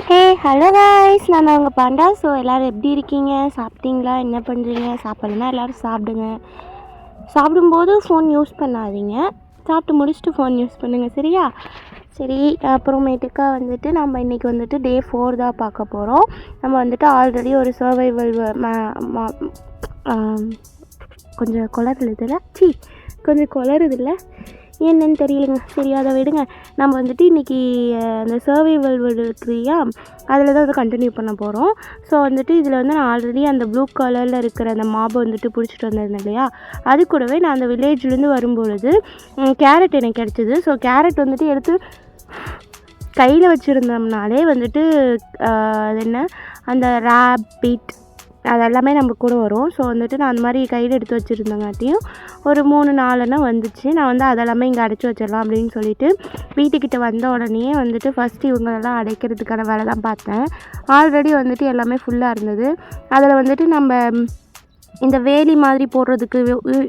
Hey hello guys, நான் உங்கள் Panda. So எல்லோரும் எப்படி இருக்கீங்க? சாப்பிட்டீங்களா? என்ன பண்ணுறீங்க? சாப்பிட்லன்னா எல்லோரும் சாப்பிடுங்க. சாப்பிடும்போது ஃபோன் யூஸ் பண்ணாதீங்க. சாப்பிட்டு முடிச்சுட்டு ஃபோன் யூஸ் பண்ணுங்கள், சரியா? சரி, அப்புறமேட்டுக்கா வந்துட்டு நம்ம இன்றைக்கி வந்துட்டு டே 4 தான் பார்க்க போகிறோம். நம்ம வந்துட்டு ஆல்ரெடி ஒரு சர்வைவல் கொஞ்சம் குளறுதில்ல என்னன்னு தெரியலைங்க. சரி, அதை விடுங்க. நம்ம வந்துட்டு இன்றைக்கி அந்த சர்வைவல் இருக்குல்லையா, அதில் தான் வந்து கண்டினியூ பண்ண போகிறோம். ஸோ வந்துட்டு இதில் வந்து நான் ஆல்ரெடி அந்த ப்ளூ கலரில் இருக்கிற அந்த மாபை வந்துட்டு பிடிச்சிட்டு வந்திருந்தேன் இல்லையா, அது கூடவே நான் அந்த வில்லேஜ்லேருந்து வரும்பொழுது கேரட் எனக்கு கிடச்சிது. ஸோ கேரட் வந்துட்டு எடுத்து கையில் வச்சுருந்தோம்னாலே வந்துட்டு அது என்ன, அந்த ரேபிட் அதெல்லாமே நம்ம கூட வரும். ஸோ வந்துட்டு நான் அந்த மாதிரி கையில் எடுத்து வச்சுருந்தங்காட்டியும் ஒரு 3-4 வந்துச்சு. நான் வந்து அதெல்லாமே இங்கே அடைச்சி வச்சிடலாம் அப்படின்னு சொல்லிட்டு வீட்டுக்கிட்ட வந்த உடனே வந்துட்டு ஃபஸ்ட்டு இவங்களெல்லாம் அடைக்கிறதுக்கான வேலை தான் பார்த்தேன். ஆல்ரெடி வந்துட்டு எல்லாமே ஃபுல்லாக இருந்தது. அதில் வந்துட்டு நம்ம இந்த வேலி மாதிரி போடுறதுக்கு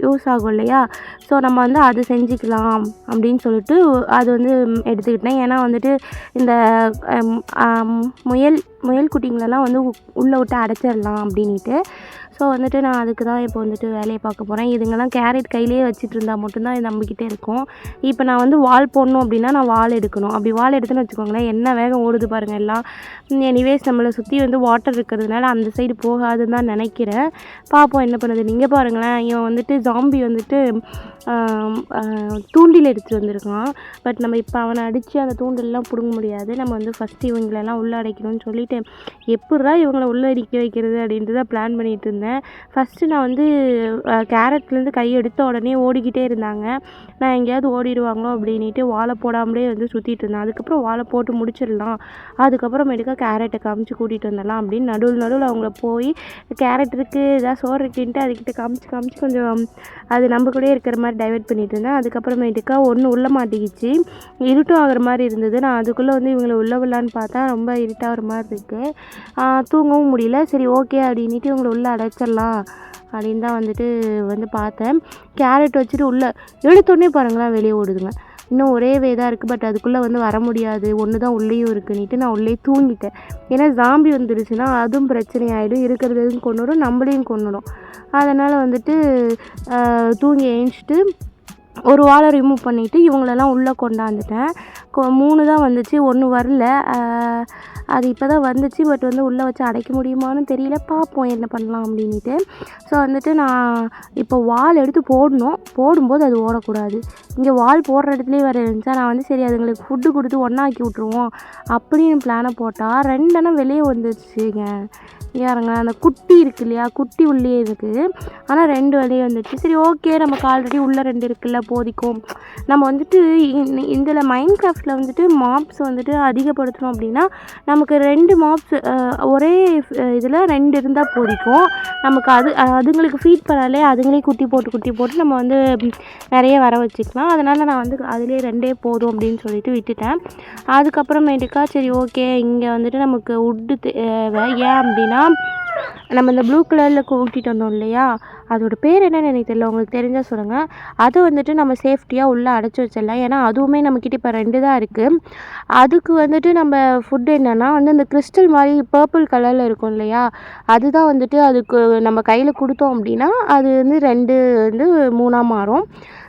யூஸ் ஆகும் இல்லையா, ஸோ நம்ம வந்து அது செஞ்சுக்கலாம் அப்படின்னு சொல்லிட்டு அது வந்து எடுத்துக்கிட்டேன். ஏன்னா வந்துட்டு இந்த முயல் குட்டிங்களெல்லாம் வந்து உள்ளே விட்டு அடைச்சிடலாம் அப்படின்ட்டு. ஸோ வந்துட்டு நான் அதுக்கு தான் இப்போ வந்துட்டு வேலையை பார்க்க போகிறேன். இதுங்கெல்லாம் கேரட் கையிலேயே வச்சுட்டு இருந்தால் மட்டும்தான் இது நம்பிக்கிட்டே இருக்கும். இப்போ நான் வந்து வால் போடணும் அப்படின்னா நான் வால் எடுக்கணும். அப்படி வால் எடுத்துன்னு வச்சுக்கோங்களேன், என்ன வேகம் ஓடுது பாருங்கள் எல்லாம். எனிவேஸ் நம்மளை சுற்றி வந்து வாட்டர் இருக்கிறதுனால அந்த சைடு போகாதுன்னு தான் நினைக்கிறேன். பார்ப்போம் என்ன பண்ணுது. நீங்கள் பாருங்களேன், இவன் வந்துட்டு ஜாம்பி வந்துட்டு தூண்டில் எடுத்துகிட்டு வந்திருக்கான். பட் நம்ம இப்போ அவனை அடித்து அந்த தூண்டிலெலாம் பிடுங்க முடியாது. நம்ம வந்து ஃபஸ்ட்டு இவங்களெல்லாம் உள்ளே அடைக்கணும்னு சொல்லிவிட்டு எப்பட்றா இவங்களை உள்ளே அடிக்க வைக்கிறது அப்படின்ட்டு தான் பிளான் பண்ணிகிட்டு இருந்தேன். ஃபஸ்ட்டு நான் வந்து கேரட்லேருந்து கை எடுத்த உடனே ஓடிக்கிட்டே இருந்தாங்க. நான் எங்கேயாவது ஓடிடுவாங்களோ அப்படின்ட்டு வாழை போடாமலே வந்து சுற்றிட்டு இருந்தேன். அதுக்கப்புறம் வாழை போட்டு முடிச்சிடலாம், அதுக்கப்புறமேட்டுக்கா கேரட்டை காமிச்சு கூட்டிகிட்டு வந்துடலாம் அப்படின்னு நடுவில் அவங்கள போய் கேரட் இருக்குது, ஏதாவது சோறு இருக்குன்ட்டு அதுக்கிட்ட காமிச்சு கொஞ்சம் அது நம்ம கூட இருக்கிற மாதிரி டைவெர்ட் பண்ணிட்டு இருந்தேன். அதுக்கப்புறமேட்டுக்கா ஒன்று உள்ளே மாட்டிக்கிச்சு, இருட்டும் ஆகிற மாதிரி இருந்தது. நான் அதுக்குள்ளே வந்து இவங்களை உள்ளே விடலான்னு பார்த்தா ரொம்ப இருட்டாகிற மாதிரி இருக்குது, தூங்கவும் முடியல. சரி ஓகே அப்படின்ட்டு இவங்களை உள்ளே அடைச்சிடலாம் அப்படின்னு தான் வந்து பார்த்தேன். கேரட் வச்சுட்டு உள்ளே எடுத்தோடனே பாருங்களேன் வெளியே ஓடுதுங்க. இன்னும் ஒரே வேதாக இருக்குது, பட் அதுக்குள்ளே வந்து வர முடியாது, ஒன்று தான் உள்ளேயும் இருக்குன்னுட்டு நான் உள்ளே தூங்கிட்டேன். ஏன்னா ஜாம்பி வந்துடுச்சுன்னா அதுவும் பிரச்சனை ஆகிடும், இருக்கிறதையும் கொண்டுடும் நம்மளையும் கொண்டுடும். அதனால் வந்துட்டு தூங்கி எழுந்திரிச்சிட்டு ஒரு வாழை ரிமூவ் பண்ணிவிட்டு இவங்களெல்லாம் உள்ளே கொண்டாந்துட்டேன். 3 தான் வந்துச்சு, 1 வரல. அது இப்போ தான் வந்துச்சு, பட் வந்து உள்ளே வச்சு அடைக்க முடியுமான்னு தெரியல. பார்ப்போம் என்ன பண்ணலாம் அப்படின்ட்டு. ஸோ வந்துட்டு நான் இப்போ வால் எடுத்து போடும்போது அது ஓடக்கூடாது. இங்கே வால் போடுற இடத்துலேயே வேறு இருந்துச்சா, நான் வந்து சரி அதுங்களுக்கு ஃபுட்டு கொடுத்து ஒன்றாக்கி விட்ருவோம் அப்படின்னு பிளானை போட்டால் 2 வெளியே வந்துடுச்சுங்க. யாருங்க அந்த குட்டி இருக்கு இல்லையா, குட்டி உள்ளே இருக்குது, ஆனால் 2 வெளியே வந்துடுச்சு. சரி ஓகே, நமக்கு ஆல்ரெடி உள்ளே 2 இருக்குல்ல போதிக்கும். நம்ம வந்துட்டு இதில் மைண்ட் கிராஃப்டில் வந்துட்டு மாப்ஸ் வந்துட்டு அதிகப்படுத்தணும் அப்படின்னா நமக்கு 2 மாப்ஸ் ஒரே இதில் 2 இருந்தால் போதிக்கும். நமக்கு அதுங்களுக்கு ஃபீட் பண்ணாலே அதுங்களே குட்டி போட்டு நம்ம வந்து நிறைய வர வச்சுக்கலாம். அதனால் நான் வந்து அதிலே 2 போதும் அப்படின்னு சொல்லிட்டு விட்டுட்டேன். அதுக்கப்புறமேட்டுக்கா சரி ஓகே, இங்கே வந்துட்டு நமக்கு உட்டு தேவை. ஏன் அப்படின்னா நம்ம இந்த ப்ளூ கலரில் கூட்டிகிட்டு வந்தோம் இல்லையா, அதோட பேர் என்னன்னு எனக்கு தெரியல, உங்களுக்கு தெரிஞ்சால் சொல்லுங்கள். அதை வந்துட்டு நம்ம சேஃப்டியாக உள்ளே அடைச்சி வச்சிடலாம். ஏன்னா அதுவுமே நம்மக்கிட்ட இப்போ 2 தான் இருக்குது. அதுக்கு வந்துட்டு நம்ம ஃபுட்டு என்னென்னா வந்து அந்த கிறிஸ்டல் மாதிரி பர்பிள் கலரில் இருக்கும் இல்லையா, அதுதான் வந்துட்டு அதுக்கு நம்ம கையில் கொடுத்தோம் அப்படின்னா அது வந்து 2 வந்து 3 மாறும்.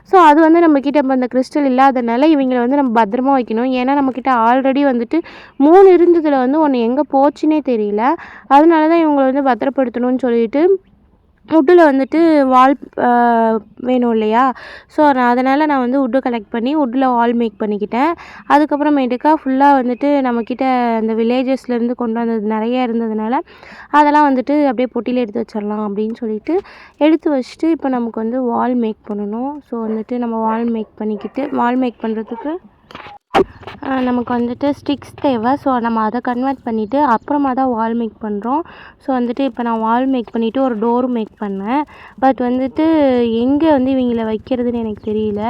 ஸோ அது வந்து நம்மக்கிட்ட இப்போ அந்த கிறிஸ்டல் இல்லாதனால இவங்களை வந்து நம்ம பத்திரமா வைக்கணும். ஏன்னா நம்மக்கிட்ட ஆல்ரெடி வந்துட்டு 3 இருந்ததில் வந்து 1 எங்கே போச்சுன்னே தெரியல. அதனால தான் இவங்களை வந்து பத்திரப்படுத்தணும்னு சொல்லிட்டு உட்டில் வந்துட்டு வால் வேணும் இல்லையா, ஸோ அதனால் நான் வந்து உட்டு கலெக்ட் பண்ணி உட்டில் வால் மேக் பண்ணிக்கிட்டேன். அதுக்கப்புறமேட்டுக்கா ஃபுல்லாக வந்துட்டு நம்மக்கிட்ட அந்த வில்லேஜஸ்லேருந்து கொண்டு வந்தது நிறைய இருந்ததுனால அதெல்லாம் வந்துட்டு அப்படியே பொட்டியில் எடுத்து வச்சிடலாம் அப்படின்னு சொல்லிட்டு எடுத்து வச்சுட்டு இப்போ நமக்கு வந்து வால் மேக் பண்ணணும். ஸோ வந்துட்டு நம்ம வால் மேக் பண்ணுறதுக்கு நமக்கு வந்துட்டு ஸ்டிக்ஸ் தேவை. ஸோ நம்ம அதை கன்வெர்ட் பண்ணிவிட்டு அப்புறமா தான் வால் மேக் பண்ணுறோம். ஸோ வந்துட்டு இப்போ நான் வால் மேக் பண்ணிவிட்டு ஒரு டோர் மேக் பண்ணேன். பட் வந்துட்டு எங்கே வந்து இவங்கள வைக்கிறதுன்னு எனக்கு தெரியல.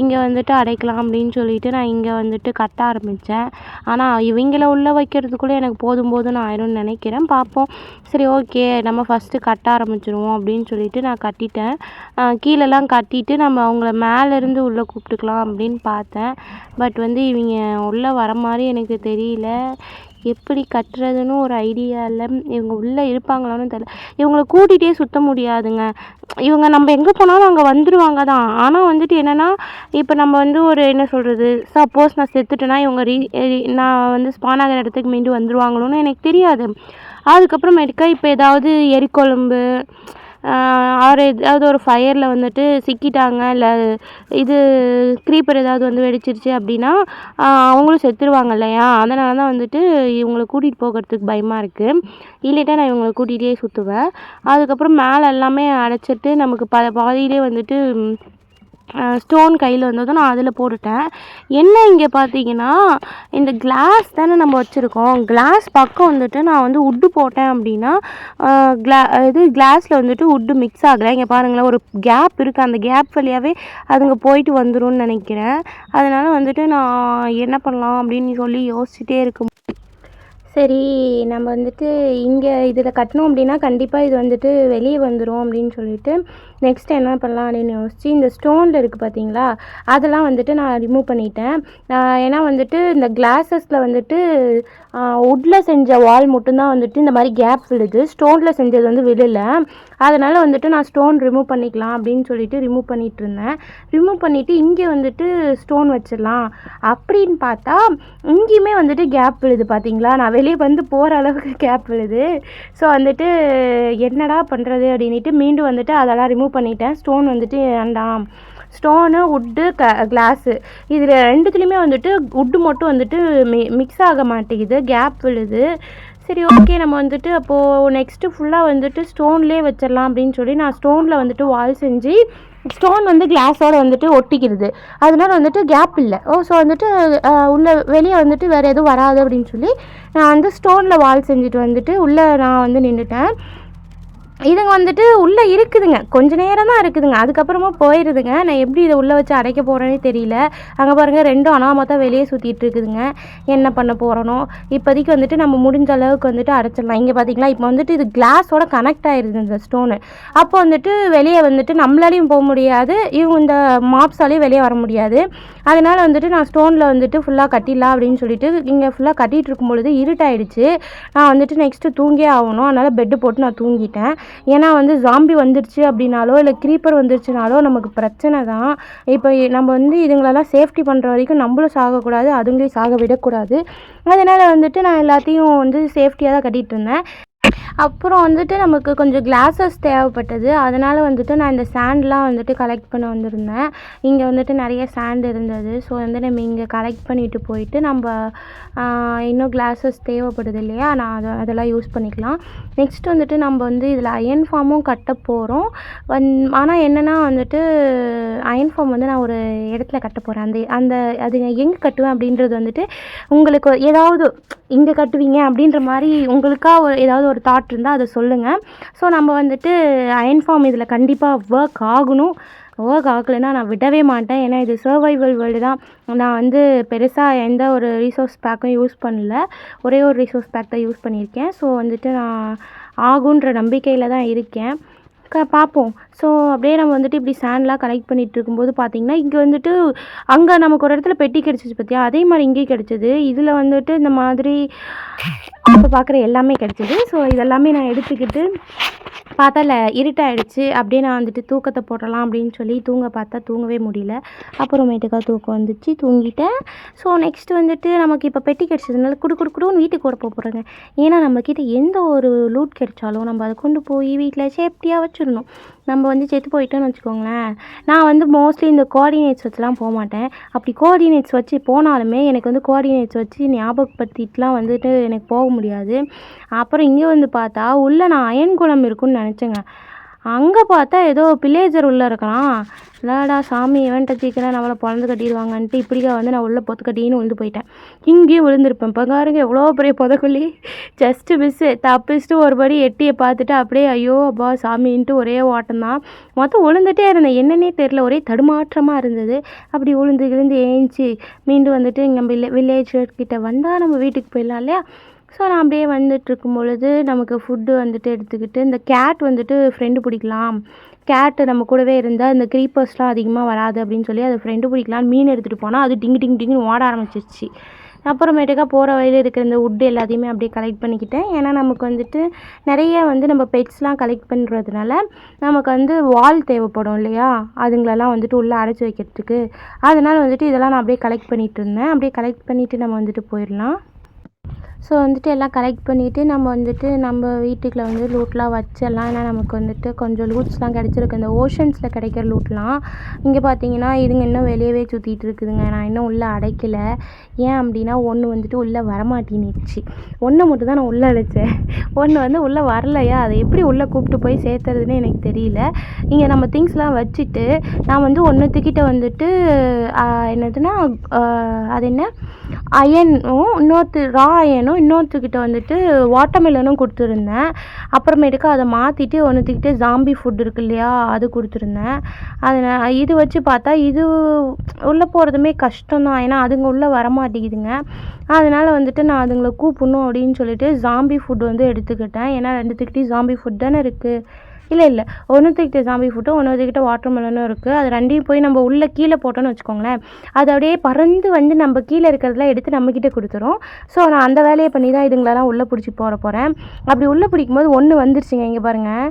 இங்கே வந்துட்டு அடைக்கலாம் அப்படின்னு சொல்லிட்டு நான் இங்கே வந்துட்டு கட்ட ஆரம்பித்தேன். ஆனால் இவங்கள உள்ளே வைக்கிறதுக்குள்ளே எனக்கு போதும்னு ஆயிரும்னு நினைக்கிறேன். பார்ப்போம். சரி ஓகே, நம்ம ஃபஸ்ட்டு கட்ட ஆரம்பிச்சிடுவோம் அப்படின்னு சொல்லிட்டு நான் கட்டிட்டேன். கீழெல்லாம் கட்டிட்டு நம்ம அவங்கள மேலேருந்து உள்ளே கூப்பிட்டுக்கலாம் அப்படின்னு பார்த்தேன். பட் வந்து இவங்க உள்ளே வர மாதிரி எனக்கு தெரியல. எப்படி கட்டுறதுன்னு ஒரு ஐடியா இல்லை. இவங்க உள்ளே இருப்பாங்களான்னு தெரியல. இவங்கள கூட்டிகிட்டே சுற்ற முடியாதுங்க. இவங்க நம்ம எங்கே போனாலும் அங்கே வந்துடுவாங்க தான். ஆனால் வந்துட்டு என்னென்னா, இப்போ நம்ம வந்து ஒரு என்ன சொல்கிறது, சப்போஸ் நான் செத்துட்டேன்னா இவங்க நான் வந்து ஸ்பான் ஆகிற இடத்துக்கு மீண்டும் வந்துடுவாங்களோன்னு எனக்கு தெரியாது. அதுக்கப்புறமேட்டுக்கா இப்போ ஏதாவது எரிக்கொழம்பு ஆர் ஏதாவது ஒரு ஃபயரில் வந்துட்டு சிக்கிட்டாங்க, இல்லை இது க்ரீப்பர் ஏதாவது வந்து வெடிச்சிருச்சு அப்படின்னா அவங்களும் செத்துருவாங்க இல்லையா? அதனால தான் வந்துட்டு இவங்களை கூட்டிகிட்டு போகிறதுக்கு பயமாக இருக்குது. இல்லைட்டா நான் இவங்களை கூட்டிகிட்டே சுற்றுவேன். அதுக்கப்புறம் மேலே எல்லாமே அடைச்சிட்டு நமக்கு பாதியிலே வந்துட்டு ஸ்டோன் கையில் வந்ததும் நான் அதில் போட்டுட்டேன். என்ன இங்கே பார்த்தீங்கன்னா, இந்த கிளாஸ் தானே நம்ம வச்சுருக்கோம். கிளாஸ் பக்கம் வந்துட்டு நான் வந்து உட்டு போட்டேன் அப்படின்னா கிளாஸில் வந்துட்டு உட்டு மிக்ஸ் ஆகலை. இங்கே பாருங்களேன், ஒரு கேப் இருக்குது. அந்த கேப் வழியாகவே அதுங்க போயிட்டு வந்துரும்னு நினைக்கிறேன். அதனால் வந்துட்டு நான் என்ன பண்ணலாம் அப்படின்னு சொல்லி யோசிச்சுட்டே இருக்கும். சரி, நம்ம வந்துட்டு இங்கே இதில் கட்டினோம் அப்படின்னா கண்டிப்பாக இது வந்துட்டு வெளியே வந்துடும் அப்படின்னு சொல்லிட்டு நெக்ஸ்ட் என்ன பண்ணலாம் அப்படின்னு யோசிச்சு, இந்த ஸ்டோனில் இருக்குது பார்த்தீங்களா, அதெல்லாம் வந்துட்டு நான் ரிமூவ் பண்ணிட்டேன். ஏன்னா வந்துட்டு இந்த கிளாஸஸில் வந்துட்டு வுட்டில் செஞ்ச வால் மட்டும்தான் வந்துட்டு இந்த மாதிரி கேப் விழுது. ஸ்டோனில் செஞ்சது வந்து விழலை. அதனால் வந்துட்டு நான் ஸ்டோன் ரிமூவ் பண்ணிக்கலாம் அப்படின்னு சொல்லிட்டு ரிமூவ் பண்ணிகிட்டு இருந்தேன். ரிமூவ் பண்ணிவிட்டு இங்கே வந்துட்டு ஸ்டோன் வச்சிடலாம் அப்படின்னு பார்த்தா இங்கேயுமே வந்துட்டு கேப் விழுது பார்த்தீங்களா. நான் வெளியே வந்து போகிற அளவுக்கு கேப் விழுது. ஸோ வந்துட்டு என்னடா பண்ணுறது அப்படின்ட்டு மீண்டும் வந்துட்டு அதெல்லாம் ரிமூவ் பண்ணிட்டேன். ஸ்டோன் வந்துட்டு வேண்டாம், ஸ்டோனு வுட்டு கிளாஸு இதில் ரெண்டுத்துலேயுமே வந்துட்டு வுட்டு மட்டும் வந்துட்டு மிக்ஸ் ஆக மாட்டேங்குது, கேப் விழுது. சரி, ஓகே, நம்ம வந்துட்டு அப்போது நெக்ஸ்ட்டு ஃபுல்லாக வந்துட்டு ஸ்டோன்லேயே வச்சிடலாம் அப்படின்னு சொல்லி நான் ஸ்டோனில் வந்துட்டு வால் செஞ்சு ஸ்டோன் வந்து கிளாஸோடு வந்துட்டு ஒட்டிக்கிறது. அதனால வந்துட்டு கேப் இல்லை. ஸோ வந்துட்டு உள்ளே வெளியே வந்துட்டு வேறு எதுவும் வராது அப்படின்னு சொல்லி நான் வந்து ஸ்டோனில் வால் செஞ்சுட்டு வந்துட்டு உள்ளே நான் வந்து நின்றுட்டேன். இதுங்க வந்துட்டு உள்ளே இருக்குதுங்க, கொஞ்சம் நேரம் தான் இருக்குதுங்க, அதுக்கப்புறமா போயிடுதுங்க. நான் எப்படி இதை உள்ளே வச்சு அடைக்க போகிறேன்னே தெரியல. அங்கே பாருங்கள், ரெண்டும் அனாமத்தான் வெளியே சுற்றிட்டு இருக்குதுங்க. என்ன பண்ண போகிறனோ. இப்போதைக்கு வந்துட்டு நம்ம முடிஞ்ச அளவுக்கு வந்துட்டு அடைச்சிடலாம். இங்கே பார்த்தீங்களா, இப்போ வந்துட்டு இது கிளாஸோட கனெக்ட் ஆகிடுது இந்த ஸ்டோனு. அப்போ வந்துட்டு வெளியே வந்துட்டு நம்மளாலையும் போக முடியாது, இவங்க இந்த மாப்ஸாலையும் வெளியே வர முடியாது. அதனால் வந்துட்டு நான் ஸ்டோனில் வந்துட்டு ஃபுல்லாக கட்டிடலாம் அப்படின்னு சொல்லிட்டு இங்கே ஃபுல்லாக கட்டிகிட்டு இருக்கும் பொழுது இருட்டாயிடுச்சு. நான் வந்துட்டு நெக்ஸ்ட்டு தூங்கே ஆகணும். அதனால் பெட்டு போட்டு நான் தூங்கிட்டேன். ஏன்னா வந்து ஜாம்பி வந்துடுச்சு அப்படின்னாலோ இல்லை க்ரீப்பர் வந்துருச்சுனாலோ நமக்கு பிரச்சனை தான். இப்போ நம்ம வந்து இதுங்களெல்லாம் சேஃப்டி பண்ணுற வரைக்கும் நம்மளும் சாகக்கூடாது, அதுங்களையும் சாக விடக்கூடாது. அதனால் வந்துட்டு நான் எல்லாத்தையும் வந்து சேஃப்டியாக தான் கட்டிகிட்டு இருந்தேன். அப்புறம் வந்துட்டு நமக்கு கொஞ்சம் கிளாஸஸ் தேவைப்பட்டது. அதனால் வந்துட்டு நான் இந்த சாண்ட்லாம் வந்துட்டு கலெக்ட் பண்ண வந்திருந்தேன். இங்கே வந்துட்டு நிறைய சாண்ட் இருந்தது. ஸோ வந்து நம்ம இங்கே கலெக்ட் பண்ணிட்டு போயிட்டு நம்ம இன்னும் கிளாஸஸ் தேவைப்படுது இல்லையா, நான் அதெல்லாம் யூஸ் பண்ணிக்கலாம். நெக்ஸ்ட் வந்துட்டு நம்ம வந்து இதில் அயன் ஃபார்மும் கட்ட போகிறோம். ஆனால் என்னென்னா வந்துட்டு அயன் ஃபார்ம் வந்து நான் ஒரு இடத்துல கட்ட போகிறேன். அந்த அது நான் எங்கே கட்டுவேன் அப்படின்றது வந்துட்டு உங்களுக்கு ஏதாவது இங்கே கட்டுவீங்க அப்படின்ற மாதிரி உங்களுக்காக ஏதாவது ஒரு தாட் இருந்தால் அதை சொல்லுங்கள். ஸோ நம்ம வந்துட்டு அயன் ஃபார்ம் இதில் கண்டிப்பாக ஒர்க் ஆகணும். ஒர்க் ஆகலைன்னா நான் விடவே மாட்டேன். ஏன்னா இது சர்வைவல் வேர்ல்டு தான். நான் வந்து பெருசாக எந்த ஒரு ரிசோர்ஸ் பேக்கும் யூஸ் பண்ணல, ஒரே ஒரு ரிசோர்ஸ் பேக் தான் யூஸ் பண்ணியிருக்கேன். ஸோ வந்துட்டு நான் ஆகுன்ற நம்பிக்கையில் தான் இருக்கேன். பார்ப்போம். ஸோ அப்படியே நம்ம வந்துட்டு இப்படி சாண்ட்லாம் கலெக்ட் பண்ணிகிட்டு இருக்கும்போது பார்த்திங்கன்னா இங்கே வந்துட்டு அங்கே நமக்கு ஒரு இடத்துல பெட்டி கிடச்சிச்சு பார்த்தியா, அதே மாதிரி இங்கேயும் கிடச்சிது. இதில் வந்துட்டு இந்த மாதிரி இப்போ பார்க்குற எல்லாமே கிடச்சிது. ஸோ இதெல்லாமே நான் எடுத்துக்கிட்டு பார்த்தா இருட்டாயிடுச்சு. அப்படியே நான் வந்துட்டு தூக்கத்தை போடலாம் அப்படின்னு சொல்லி தூங்க பார்த்தா தூங்கவே முடியல. அப்புறமேட்டுக்கா தூக்கம் வந்துச்சு, தூங்கிட்டேன். ஸோ நெக்ஸ்ட் வந்துட்டு நமக்கு இப்போ பெட்டி கிடச்சதுனால குடுன்னு வீட்டுக்கு ஓட போகிறேங்க. ஏன்னா நம்மக்கிட்ட எந்த ஒரு லூட் கிடைச்சாலும் நம்ம அதை கொண்டு போய் வீட்டில் சேஃப்டியாக வச்சிடணும். நம்ம வந்து செத்து போயிட்டோன்னு வச்சுக்கோங்களேன். நான் வந்து மோஸ்ட்லி இந்த கோஆர்டினேட்ஸ் வச்சுலாம் போக மாட்டேன். அப்படி கோஆர்டினேட்ஸ் வச்சு போனாலுமே எனக்கு வந்து கோஆர்டினேட்ஸ் வச்சு ஞாபகப்படுத்திட்டுலாம் வந்துட்டு எனக்கு போக முடியாது. அப்புறம் இங்கே வந்து பார்த்தா உள்ளே நான் அயன் குளம் இருக்குன்னு நினச்சேங்க. அங்கே பார்த்தா ஏதோ பில்லேஜர் உள்ளே இருக்கலாம். இல்லைடா சாமி, எவன்ட்ட சீக்கிரம் நம்மளை பொழந்து கட்டிடுவாங்கன்ட்டு இப்படிக்கா வந்து நான் உள்ளே பொத்து கட்டின்னு விழுந்து போயிட்டேன். இங்கேயும் விழுந்திருப்பேன். இப்போ பாருங்க எவ்வளோ பெரிய புதக்குள்ளி, ஜஸ்ட்டு மிஸ்ஸு. தப்பிச்சுட்டு ஒரு படி எட்டியை பார்த்துட்டு அப்படியே ஐயோ அப்பா சாமின்ட்டு ஒரே ஓட்டம் தான். மொத்தம் விழுந்துட்டே இருந்தேன், என்னன்னே தெரில, ஒரே தடுமாற்றமாக இருந்தது. அப்படி விழுந்து ஏஞ்சி மீண்டும் வந்துட்டு இங்கே வில்லேஜ் கிட்ட வந்தால் நம்ம வீட்டுக்கு போயிடலாம் இல்லையா. ஸோ நான் அப்படியே வந்துட்டுருக்கும் பொழுது நமக்கு ஃபுட்டு வந்துட்டு எடுத்துக்கிட்டு இந்த கேட் வந்துட்டு ஃப்ரெண்டு பிடிக்கலாம், கேட்டு நம்ம கூடவே இருந்தால் இந்த க்ரீப்பர்ஸ்லாம் அதிகமாக வராது அப்படின்னு சொல்லி அதை ஃப்ரெண்டு பிடிக்கலான்னு மீன் எடுத்துகிட்டு போனால் அது டிங்கு டிங்குன்னு ஓட ஆரம்பிச்சிருச்சு. அப்புறமேட்டுக்கா போகிற வழியில் இருக்கிற இந்த வுட்டு எல்லாத்தையுமே அப்படியே கலெக்ட் பண்ணிக்கிட்டேன். ஏன்னா நமக்கு வந்துட்டு நிறைய வந்து நம்ம பெட்ஸ்லாம் கலெக்ட் பண்ணுறதுனால நமக்கு வந்து வால் தேவைப்படும் இல்லையா, அதுங்களெல்லாம் வந்துட்டு உள்ளே அடைச்சி வைக்கிறதுக்கு. அதனால் வந்துட்டு இதெல்லாம் நான் அப்படியே கலெக்ட் பண்ணிகிட்டு இருந்தேன். அப்படியே கலெக்ட் பண்ணிவிட்டு நம்ம வந்துட்டு போயிடலாம். ஸோ வந்துட்டு எல்லாம் கலெக்ட் பண்ணிவிட்டு நம்ம வந்துட்டு நம்ம வீட்டுக்குள்ள வந்து லூட்லாம் வச்சிடலாம். ஏன்னா நமக்கு வந்துட்டு கொஞ்சம் லூட்ஸ்லாம் கிடச்சிருக்கு. இந்த ஓஷன்ஸில் கிடைக்கிற லூட்லாம் இங்கே பார்த்தீங்கன்னா இதுங்க இன்னும் வெளியவே சுற்றிட்டு இருக்குதுங்க. நான் இன்னும் உள்ளே அடைக்கல. ஏன் அப்படின்னா ஒன்று வந்துட்டு உள்ளே வரமாட்டேன்னுச்சு. ஒன்று மட்டும் தான் நான் உள்ளே அடைச்சேன். ஒன்று வந்து உள்ளே வரலையா, அதை எப்படி உள்ளே கூப்பிட்டு போய் சேர்த்துறதுன்னு எனக்கு தெரியல. இங்கே நம்ம திங்ஸ்லாம் வச்சுட்டு நான் வந்து ஒன்றுத்துக்கிட்ட வந்துட்டு என்னதுன்னா அது என்ன அயனும் ரா அயனும் இன்னொருத்துக்கிட்ட வந்துட்டு வாட்டர்மெலனும் கொடுத்துருந்தேன். அப்புறமேட்டுக்கு அதை மாற்றிட்டு ஒன்றுத்துக்கிட்ட ஜாம்பி ஃபுட் இருக்கு இல்லையா, அது கொடுத்துருந்தேன். அதை இது வச்சு பார்த்தா இது உள்ளே போகிறதுமே கஷ்டம்தான். ஏன்னா அதுங்க உள்ளே வரமாட்டேங்குதுங்க. அதனால் வந்துட்டு நான் அதுங்களை கூப்பிடணும் அப்படின்னு சொல்லிட்டு ஜாம்பி ஃபுட் வந்து எடுத்துக்கிட்டேன். ஏன்னா ரெண்டுத்துக்கிட்டையும் ஜாம்பி ஃபுட் தானே இருக்குது. இல்லை ஒன்றுத்துக்கிட்ட ஜாம்பி ஃபுட்டும் ஒன்றுத்துக்கிட்ட வாட்டர்மெலனும் இருக்குது. அது ரெண்டையும் போய் நம்ம உள்ளே கீழே போட்டோன்னு வச்சுக்கோங்களேன், அது அப்படியே பறந்து வந்து நம்ம கீழே இருக்கிறதெல்லாம் எடுத்து நம்மக்கிட்ட கொடுத்துரும். ஸோ நான் அந்த வேலையை பண்ணி தான் இதுங்களெல்லாம் உள்ளே பிடிச்சி போகிறேன். அப்படி உள்ளே பிடிக்கும்போது ஒன்று வந்துருச்சுங்க. இங்கே பாருங்கள்,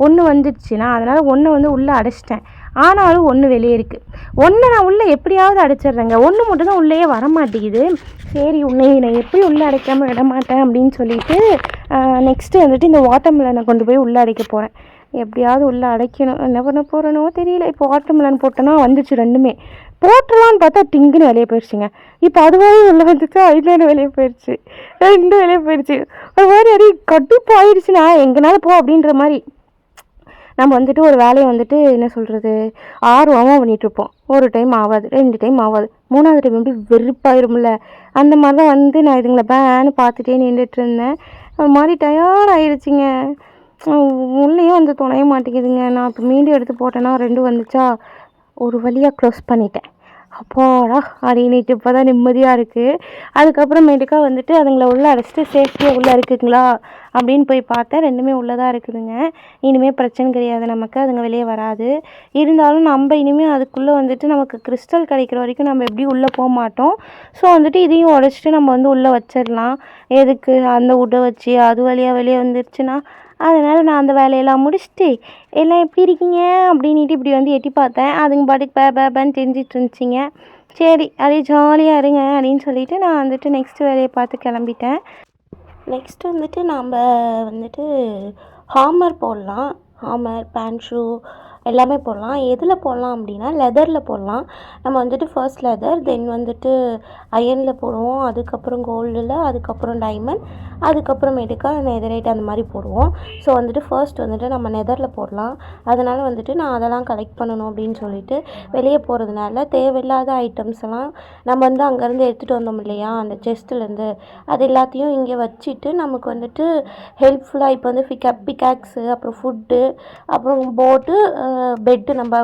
ஒன்று வந்துடுச்சு. நான் அதனால் ஒன்று வந்து உள்ளே அடைச்சிட்டேன். ஆனாலும் ஒன்று வெளியே இருக்குது. ஒன்று நான் உள்ளே எப்படியாவது அடைச்சிட்றேங்க. ஒன்று மட்டும் தான் உள்ளேயே வரமாட்டேங்குது. சரி உன்னை நான் எப்படி உள்ளே அடைக்காமல் விட மாட்டேன் அப்படின்னு சொல்லிட்டு நெக்ஸ்ட்டு வந்துட்டு இந்த வாட்டர்மெலனை கொண்டு போய் உள்ளே அடைக்க போகிறேன். எப்படியாவது உள்ளே அடைக்கணும். என்ன பண்ண போகிறேனோ தெரியல. இப்போ வாட்டர்மெலன் போட்டோன்னா வந்துச்சு ரெண்டுமே. போட்டலான்னு பார்த்தா டிங்குன்னு வெளியே போயிடுச்சுங்க. இப்போ அதுவாகவே உள்ளே வந்துச்சு, ஐநூறு வெளியே போயிடுச்சு, ரெண்டு வெளியே போயிடுச்சு. ஒரு மாதிரி அடி கடுப்பு ஆயிடுச்சுன்னா எங்கனால போ அப்படின்ற மாதிரி நம்ம வந்துட்டு ஒரு வேலையை வந்துட்டு என்ன சொல்கிறது ஆர்வமாக பண்ணிகிட்ருப்போம். ஒரு டைம் ஆகாது, 2 டைம் ஆகாது, 3வது டைம் எப்படி வெறுப்பாயிரும்ல. அந்த மாதிரி தான் வந்து நான் இதுங்களை பேன்னு பார்த்துட்டே நின்றுட்டு இருந்தேன். ஒரு மாதிரி டயர்ட் ஆயிடுச்சுங்க. உள்ளேயும் வந்து தொலைய மாட்டேங்குதுங்க. நான் இப்போ மீண்டும் எடுத்து போட்டேன்னா 2 வந்துச்சா, ஒரு வழியாக க்ளோஸ் பண்ணிட்டேன். அப்பாடா அப்படின்ட்டு இப்போ தான் நிம்மதியாக இருக்குது. அதுக்கப்புறமேட்டுக்கா வந்துட்டு அதுங்களை உள்ளே அடைச்சிட்டு சேஃப்டியாக உள்ளே இருக்குங்களா அப்படின்னு போய் பார்த்தேன். ரெண்டுமே உள்ளே தான் இருக்குதுங்க. இனிமேல் பிரச்சனை கிடையாது நமக்கு, அதுங்க வெளியே வராது. இருந்தாலும் நம்ம இனிமேல் அதுக்குள்ளே வந்துட்டு நமக்கு கிறிஸ்டல் கிடைக்கிற வரைக்கும் நம்ம எப்படியும் உள்ளே போக மாட்டோம். ஸோ வந்துட்டு இதையும் உடச்சிட்டு நம்ம வந்து உள்ளே வச்சிடலாம். எதுக்கு அந்த உட்டை வச்சு அது வழியாக வெளியே வந்துருச்சுன்னா. அதனால் நான் அந்த வேலையெல்லாம் முடிச்சுட்டு எல்லாம் எப்படி இருக்கீங்க அப்படின்ட்டு இப்படி வந்து எட்டி பார்த்தேன். அதுங்க பாட்டுக்கு பேன்னு தெரிஞ்சிட்டு இருந்துச்சிங்க. சரி அப்படியே ஜாலியாக இருங்க அப்படின்னு சொல்லிவிட்டு நான் வந்துட்டு நெக்ஸ்ட்டு வேலையை பார்த்து கிளம்பிட்டேன். நெக்ஸ்ட்டு வந்துட்டு நாம் வந்துட்டு ஹாமர் போடலாம். ஹாமர், பேண்ட் ஷூ எல்லாமே போடலாம். எதில் போடலாம் அப்படின்னா லெதரில் போடலாம். நம்ம வந்துட்டு ஃபர்ஸ்ட் லெதர், தென் வந்துட்டு அயனில் போடுவோம், அதுக்கப்புறம் கோல்டில், அதுக்கப்புறம் டைமண்ட், அதுக்கப்புறமேட்டுக்கா நெதரைட் அந்த மாதிரி போடுவோம். ஸோ வந்துட்டு ஃபர்ஸ்ட் வந்துட்டு நம்ம நெதரில் போடலாம். அதனால் வந்துட்டு நான் அதெல்லாம் கலெக்ட் பண்ணணும் அப்படின்னு சொல்லிட்டு வெளியே போகிறதுனால தேவையில்லாத ஐட்டம்ஸ் எல்லாம் நம்ம வந்து அங்கேருந்து எடுத்துகிட்டு வந்தோம் இல்லையா அந்த செஸ்ட்டுலேருந்து, அது எல்லாத்தையும் இங்கே வச்சுட்டு நமக்கு வந்துட்டு ஹெல்ப்ஃபுல்லாக இப்போ வந்து பிக்காக்ஸு, அப்புறம் ஃபுட்டு, அப்புறம் போட்டு பெட்டு, நம்ம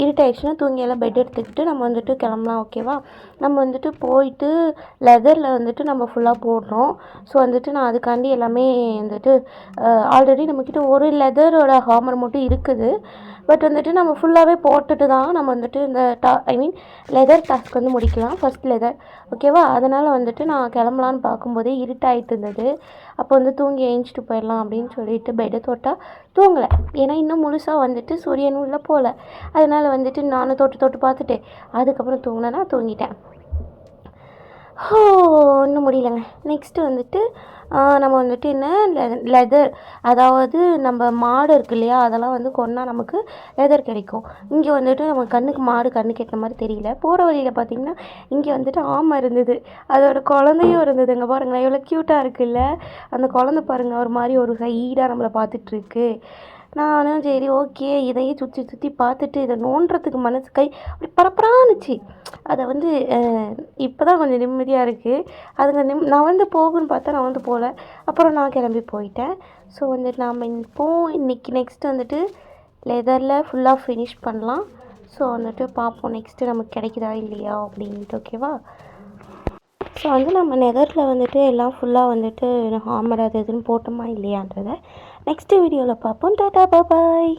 இருட்டாயிடுச்சுன்னா தூங்கியெல்லாம் பெட் எடுத்துக்கிட்டு நம்ம வந்துட்டு கிளம்பலாம். ஓகேவா, நம்ம வந்துட்டு போயிட்டு லெதரில் வந்துட்டு நம்ம ஃபுல்லாக போடுறோம். ஸோ வந்துட்டு நான் அதுக்காண்டி எல்லாமே வந்துட்டு ஆல்ரெடி நம்மக்கிட்ட ஒரு லெதரோட ஹாமர் மட்டும் இருக்குது. பட் வந்துட்டு நம்ம ஃபுல்லாகவே போட்டுட்டு தான் நம்ம வந்துட்டு இந்த லெதர் டாஸ்க் வந்து முடிக்கலாம், ஃபர்ஸ்ட் லெதர். ஓகேவா, அதனால் வந்துட்டு நான் கிளம்பலான்னு பார்க்கும்போதே இருட்டாயிட்டு இருந்தது. அப்போ வந்து தூங்கி எழுந்திரிச்சிட்டு போயிடலாம் அப்படின்னு சொல்லிட்டு பெட்டை தொட்டால் தூங்கலை. ஏன்னா இன்னும் முழுசாக வந்துட்டு சூரியன் உள்ளே போகல. அதனால் வந்துட்டு நானும் தொட்டு பார்த்துட்டு அதுக்கப்புறம் தூங்கினேன்னா தூங்கிட்டேன். இன்னும் முடியலைங்க. நெக்ஸ்ட்டு வந்துட்டு நம்ம வந்துட்டு என்ன லெதர், அதாவது நம்ம மாடு இருக்கு இல்லையா, அதெல்லாம் வந்து கொன்னா நமக்கு லெதர் கிடைக்கும். இங்கே வந்துட்டு நம்ம கண்ணுக்கு மாடு கண்ணுக்கு ஏற்ற மாதிரி தெரியல. போகிற வழியில் பார்த்திங்கன்னா இங்கே வந்துட்டு ஆமை இருந்தது, அதோட குழந்தையும் இருந்ததுங்க. பாருங்களேன் எவ்வளோ க்யூட்டாக இருக்குல்ல. அந்த குழந்தை பாருங்கள் ஒரு மாதிரி ஒரு சைடாக நம்மளை பார்த்துட்ருக்கு. நானும் சரி ஓகே இதையே சுற்றி பார்த்துட்டு இதை நோண்டுறதுக்கு மனசு கை அப்படி பரப்பரானுச்சு. அதை வந்து இப்போ தான் கொஞ்சம் நிம்மதியாக இருக்குது. அதுங்க நான் வந்து போகுன்னு பார்த்தா நான் வந்து போகல. அப்புறம் நான் கிளம்பி போயிட்டேன். ஸோ வந்துட்டு நாம் இன்றைக்கி நெக்ஸ்ட்டு வந்துட்டு லெதரில் ஃபுல்லாக ஃபினிஷ் பண்ணலாம். ஸோ வந்துட்டு பார்ப்போம் நெக்ஸ்ட்டு நமக்கு கிடைக்குதா இல்லையா அப்படின்ட்டு. ஓகேவா, ஸோ வந்து நம்ம நெதரில் வந்துட்டு எல்லாம் ஃபுல்லாக வந்துட்டு ஹாமர் அது இதுன்னு போட்டோமா இல்லையான்றதை நெக்ஸ்ட்டு வீடியோவில் பார்ப்போம். டாடா பாய்.